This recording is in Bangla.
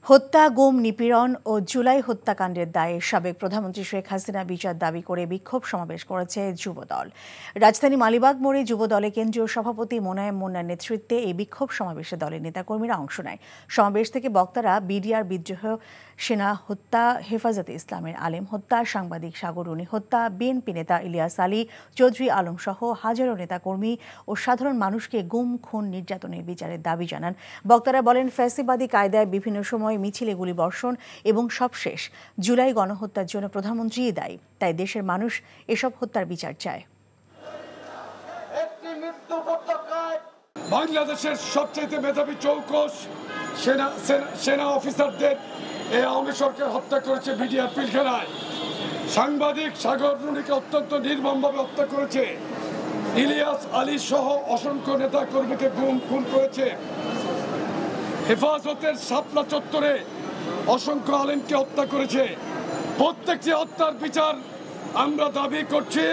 হত্যা, গুম, নিপীড়ন ও জুলাই হত্যাকাণ্ডের দায়ে সাবেক প্রধানমন্ত্রী শেখ হাসিনা বিচার দাবি করে বিক্ষোভ সমাবেশ করেছে যুবদল। রাজধানী মালিবাগ মোড়ে যুবদলের কেন্দ্রীয় সভাপতি মোনায়েম মুন্নার নেতৃত্বে এই বিক্ষোভ সমাবেশে দলের নেতাকর্মীরা অংশ নেয়। সমাবেশ থেকে বক্তারা বিডিআর বিদ্রোহ, সেনা হত্যা, হেফাজতে ইসলামের আলেম হত্যা, সাংবাদিক সাগর রুনি হত্যা, বিএনপি নেতা ইলিয়াস আলী, চৌধুরী আলম সহ হাজারো নেতাকর্মী ও সাধারণ মানুষকে গুম, খুন, নির্যাতনের বিচারের দাবি জানান। বক্তারা বলেন, ফ্যাসিবাদী কায়দায় বিভিন্ন সময় মিছিলে গুলিবর্ষণ এবং সবশেষ জুলাই গণহত্যার জন্য প্রধানমন্ত্রীই দায়ী। তাই দেশের মানুষ এসব হত্যার বিচার চায়। বাংলাদেশের সবচেয়ে মেধাবী চৌকস সেনা অফিসারদের এই আওয়ামী সরকার হত্যা করেছে বিডিআর পিলখানায়। সাংবাদিক সাগর রুনিকে অত্যন্ত নির্মমভাবে হত্যা করেছে। ইলিয়াস আলী সহ অসংখ্য নেতা কর্মীকে গুম, খুন করেছে। হেফাজতের শাপলা চত্বরে অসংখ্য আলেমকে হত্যা করেছে। প্রত্যেকটি হত্যার বিচার আমরা দাবি করছি।